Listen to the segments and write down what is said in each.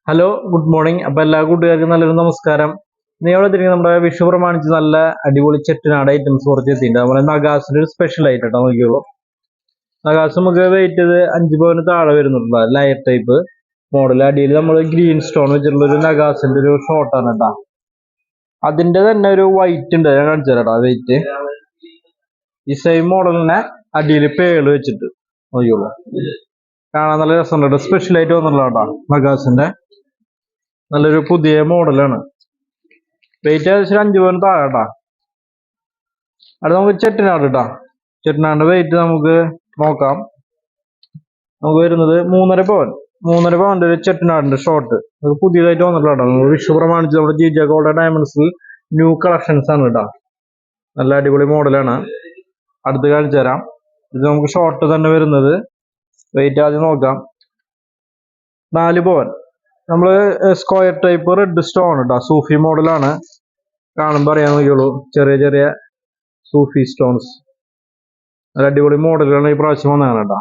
Hello good morning. അപ്പൊ എല്ലാ കൂട്ടുകാർക്കും നല്ലൊരു നമസ്കാരം. നീവിടെ തിരികെ നമ്മുടെ വിഷു പ്രമാണിച്ച് നല്ല അടിപൊളി ചെട്ടിനാട് ഐറ്റംസ് കുറച്ച് എത്തിയിട്ടുണ്ട്. അതുപോലെ നഗാസിന്റെ ഒരു സ്പെഷ്യൽ ആയിട്ട് കേട്ടോ നോക്കിയോളൂ. നഗാസ് നമുക്ക് വെയിറ്റ് ചെയ്ത് 5 പവന് താഴെ വരുന്നുണ്ട്. ലയർ ടൈപ്പ് മോഡൽ അടിയിൽ നമ്മൾ ഗ്രീൻ സ്റ്റോൺ വെച്ചിട്ടുള്ള ഒരു നഗാസിന്റെ ഒരു ഷോർട്ടാണ് കേട്ടോ. അതിന്റെ തന്നെ ഒരു വൈറ്റ് ഉണ്ട്, ഞാൻ കാണിച്ചു തരാം വെയിറ്റ്. ഈ സെയിം മോഡലിനെ അടിയിൽ പേള് വെച്ചിട്ട് നോക്കിയോളൂ. കാണാൻ നല്ല രസമുണ്ട്. സ്പെഷ്യൽ ആയിട്ട് വന്നിട്ടുള്ള കേട്ടോ നഗാസിന്റെ നല്ലൊരു പുതിയ മോഡലാണ്. വെയിറ്റ് ഏകദേശം 5 പവന് താഴെട്ടാ. അത് നമുക്ക് ചെട്ടിനാട് കേട്ടാ. ചെട്ടിനാടിന്റെ വെയിറ്റ് നമുക്ക് നോക്കാം. നമുക്ക് വരുന്നത് 3.5 പവൻ. 3.5 പവന്റെ ഒരു ചെട്ടിനാടിന്റെ ഷോർട്ട് പുതിയതായിട്ട് വന്നിട്ടുള്ള കേട്ടോ. വിഷു പ്രമാണിച്ച് നമ്മുടെ ജി ജെ ഗോൾഡ് ഡയമണ്ട്സിൽ ന്യൂ കളക്ഷൻസ് ആണ് കേട്ടോ. നല്ല അടിപൊളി മോഡലാണ്. അടുത്ത് കാണിച്ചു തരാം. ഇത് നമുക്ക് ഷോർട്ട് തന്നെ വരുന്നത്. വെയിറ്റ് ആദ്യം നോക്കാം. 4 പവൻ. നമ്മള് സ്ക്വയർ ടൈപ്പ് റെഡ് സ്റ്റോൺ കേട്ടോ. സൂഫി മോഡലാണ്. കാണുമ്പോ അറിയാൻ നോക്കിയോളൂ. ചെറിയ ചെറിയ സൂഫി സ്റ്റോൺസ്. നല്ല അടിപൊളി മോഡലാണ് ഈ പ്രാവശ്യം വന്നതാണ് കേട്ടോ.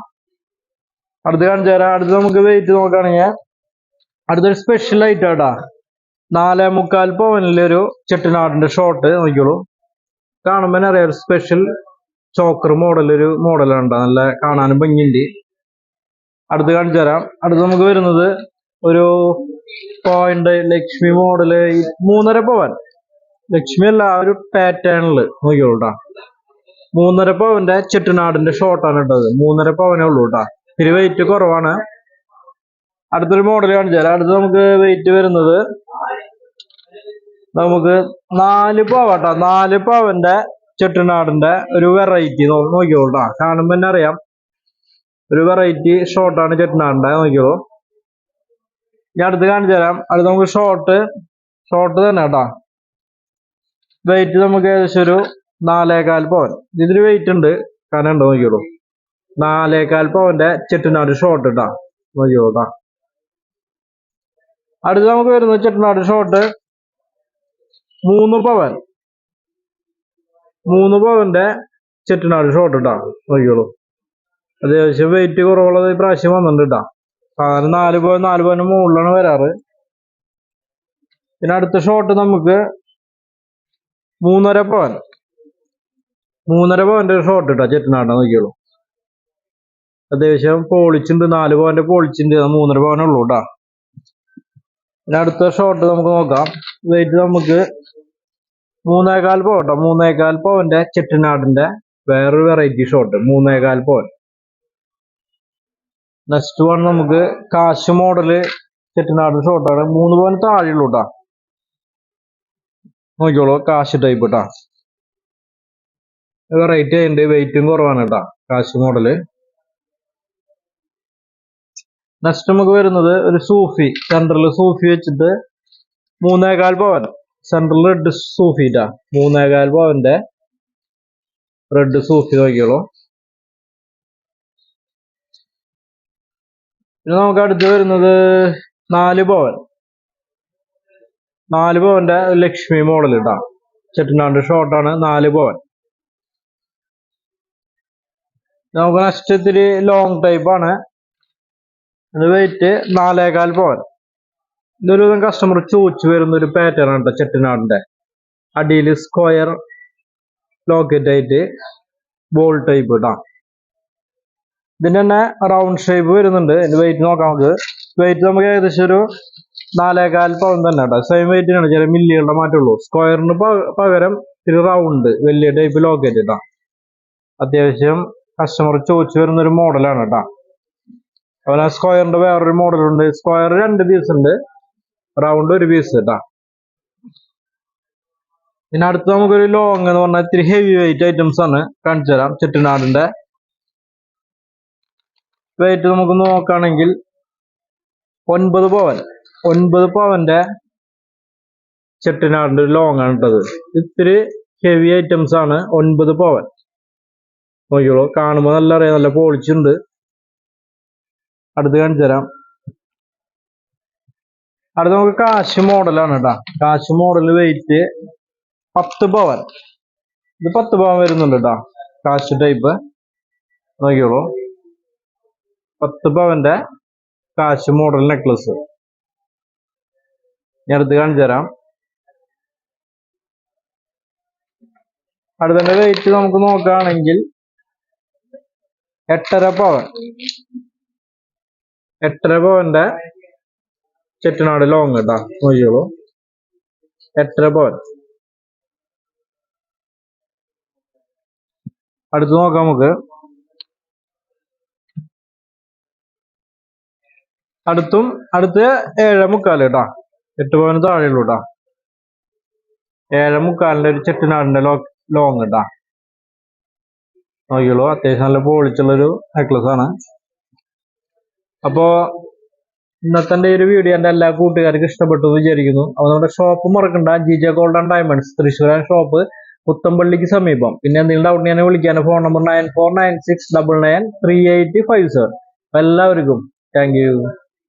അടുത്ത് കാണിച്ചു തരാം. അടുത്ത് നമുക്ക് വെയിറ്റ് നോക്കുകയാണെങ്കിൽ അടുത്തൊരു സ്പെഷ്യൽ ആയിട്ട് കേട്ടാ. 4.25 പവനിലൊരു ചെട്ടിനാടിന്റെ ഷോർട്ട് നോക്കിയോളൂ. കാണുമ്പോ അറിയാം ഒരു സ്പെഷ്യൽ ചോക്കർ ഒരു മോഡലാണ് കേട്ടോ. നല്ല കാണാനും ഭംഗിയുണ്ട്. അടുത്ത് കാണിച്ചു തരാം. അടുത്ത് നമുക്ക് വരുന്നത് ഒരു പോയിന്റ് ലക്ഷ്മി മോഡല് 3.5 പവൻ. ലക്ഷ്മി അല്ല, ഒരു പാറ്റേണില് നോക്കിയോളൂ കേട്ടാ. 3.5 പവന്റെ ചെട്ടിനാടിന്റെ ഷോർട്ടാണ് ഇട്ടത്. 3.5 പവനേ ഉള്ളൂ കേട്ടാ. ഇത്തിരി വെയിറ്റ് കുറവാണ്. അടുത്തൊരു മോഡൽ കാണിച്ചു തരാം. അടുത്ത് നമുക്ക് വെയിറ്റ് വരുന്നത് നമുക്ക് 4 പവൻ കേട്ടോ. 4 പവന്റെ ചെട്ടിനാടിന്റെ ഒരു വെറൈറ്റി നോക്കിയോളൂ കേട്ടാ. കാണുമ്പോ തന്നെ അറിയാം ഒരു വെറൈറ്റി ഷോർട്ടാണ് ചെട്ടിനാടിന്റെ നോക്കിയോളൂ. ഞാൻ അടുത്ത് കാണിച്ചു തരാം. അടുത്ത് നമുക്ക് ഷോർട്ട് തന്നെ കേട്ടാ. വെയിറ്റ് നമുക്ക് ഏകദേശം ഒരു 4.25 പവൻ. ഇതിന് വെയിറ്റ് ഉണ്ട്, കാരണം ഉണ്ടോ നോക്കിയോളൂ. 4.25 പവന്റെ ചെട്ടിനാട് ഷോർട്ട് ഇട്ടാ നോക്കിയോളൂ കേട്ടാ. അടുത്ത് നമുക്ക് വരുന്നത് ചെട്ടിനാട് ഷോർട്ട് 3 പവൻ. 3 പവന്റെ ചെട്ടിനാട് ഷോർട്ട് ഇട്ടാ നോക്കിയോളൂ. അത്യാവശ്യം വെയിറ്റ് കുറവുള്ളത് ഈ പ്രാവശ്യം വന്നിട്ടുണ്ട് കേട്ടാ. സാധാരണ 4 പവന് മുകളിലാണ് വരാറ്. പിന്നെ അടുത്ത ഷോർട്ട് നമുക്ക് 3.5 പവൻ. 3.5 പവന്റെ ഒരു ഷോർട്ട് ഇട്ടാ ചെട്ടിനാട് നോക്കിയോളൂ. അത്യാവശ്യം പോളിച്ചുണ്ട്. 4 പവന്റെ പോളിച്ചുണ്ട്. 3.5 പവനേ ഉള്ളൂ കേട്ടാ. പിന്നെ അടുത്ത ഷോർട്ട് നമുക്ക് നോക്കാം. വെയിറ്റ് നമുക്ക് 3.25 പവൻ കേട്ടോ. 3.25 പവന്റെ ചെട്ടിനാടിന്റെ വേറൊരു വെറൈറ്റി ഷോർട്ട് 3.25 പവൻ. നെക്സ്റ്റ് വൺ നമുക്ക് കാശ് മോഡല് ചെട്ടിനാട് ഷോർട്ടാണ്. 3 പവന് താഴെയുള്ളൂ കേട്ടാ. നോക്കിയോളൂ. കാശ് ടൈപ്പ് കേട്ടാ. വെറൈറ്റി ഉണ്ട്. വെയിറ്റും കുറവാണ് കേട്ടാ കാശ് മോഡല്. നെക്സ്റ്റ് നമുക്ക് വരുന്നത് ഒരു സൂഫി. സെൻട്രൽ സൂഫി വെച്ചിട്ട് 3.25 പവൻ. സെൻട്രൽ റെഡ് സൂഫി ട്ടാ. 3.25 പവന്റെ റെഡ് സൂഫി നോക്കിയോളൂ. പിന്നെ നമുക്ക് അടുത്ത് വരുന്നത് 4 പവൻ. 4 പവന്റെ ലക്ഷ്മി മോഡൽ ഇട്ടാ. ചെട്ടിനാട് ഷോർട്ടാണ്. 4 പവൻ. നമുക്ക് നെക്സ്റ്റ് ഇത്തിരി ലോങ് ടൈപ്പ് ആണ്. ഇത് വെയിറ്റ് 4.25 പവൻ. ഇതൊരു കസ്റ്റമർ ചോദിച്ചു വരുന്ന ഒരു പാറ്റേൺ ആണ് കേട്ടോ. ചെട്ടിനാടിന്റെ അടിയിൽ സ്ക്വയർ ലോക്കറ്റ് ആയിട്ട് ബോൾ ടൈപ്പ് ഇട്ടാ. ഇതിന്റെ തന്നെ റൗണ്ട് ഷേപ്പ് വരുന്നുണ്ട്. ഇതിന്റെ വെയിറ്റ് നോക്കാം നമുക്ക്. വെയിറ്റ് നമുക്ക് ഏകദേശം ഒരു 4.25 പവൻ തന്നെ കേട്ടോ. സെയിം വെയിറ്റിനാണ്, ചില മില്ലികളുടെ മാറ്റുള്ളൂ. സ്ക്വയറിന് പകരം ഇത്തിരി റൗണ്ട് വലിയ ടൈപ്പ് ലോക്കറ്റ് കേട്ടോ. അത്യാവശ്യം കസ്റ്റമർ ചോദിച്ചു വരുന്ന ഒരു മോഡലാണ് കേട്ടോ. അതുപോലെ സ്ക്വയറിന്റെ വേറൊരു മോഡലുണ്ട്. സ്ക്വയർ 2 പീസ് ഉണ്ട്, റൗണ്ട് 1 പീസ് കേട്ടാ. പിന്നെ അടുത്ത് നമുക്കൊരു ലോങ് എന്ന് പറഞ്ഞാൽ ഇത്തിരി ഹെവി വെയിറ്റ് ഐറ്റംസ് ആണ് കാണിച്ചു തരാം. ചെട്ടിനാടിന്റെ വെയിറ്റ് നമുക്ക് നോക്കുകയാണെങ്കിൽ 9 പവൻ. 9 പവന്റെ ചെട്ടിനാടിന്റെ ഒരു ലോങ് ആണ് ഇട്ടത്. ഇത്തിരി ഹെവി ഐറ്റംസ് ആണ്. 9 പവൻ നോക്കിയോളൂ. കാണുമ്പോൾ നല്ല അറിയാം, നല്ല പോളിച്ചുണ്ട്. അടുത്ത് കാണിച്ചു തരാം. അടുത്ത് നമുക്ക് കാശ് മോഡലാണ് കേട്ടാ. കാശ് മോഡൽ വെയിറ്റ് 10 പവൻ. ഇത് 10 പവൻ വരുന്നുണ്ട് കേട്ടാ. കാശ് ടൈപ്പ് നോക്കിയോളൂ. 10 പവന്റെ കാശ് മോഡൽ നെക്ലസ്. ഞാൻ അടുത്ത് കാണിച്ചു തരാം. അടുത്തതിന്റെ വെയിറ്റ് നമുക്ക് നോക്കുകയാണെങ്കിൽ 8.5 പവൻ. 8.5 പവന്റെ ചെട്ടിനാട് ലോങ് കേട്ടാ, നോക്കിയോളൂ. 8.5 പവൻ. അടുത്ത് നോക്കാം നമുക്ക്. അടുത്ത് 7.25 കേട്ടാ, 8 പവന് താഴെയുള്ളൂ കേട്ടാ. 7.25 ഒരു ചെട്ടിനാടിന്റെ ലോങ് കേട്ടാ, നോക്കിയോളൂ. അത്യാവശ്യം നല്ല പോളിച്ചുള്ളൊരു നെക്ലസ് ആണ്. അപ്പോ ഇന്നത്തെ ഒരു വീഡിയോ എന്റെ എല്ലാ കൂട്ടുകാർക്കും ഇഷ്ടപ്പെട്ടു വിചാരിക്കുന്നു. അപ്പൊ നമ്മുടെ ഷോപ്പ് മറക്കണ്ട, G J gold and diamonds, Thrissur shop, പുത്തമ്പള്ളിക്ക് സമീപം. പിന്നെ എന്തെങ്കിലും ഡൗട്ട് ഞാൻ വിളിക്കാൻ ഫോൺ നമ്പർ 9496993857. എല്ലാവർക്കും താങ്ക് യു.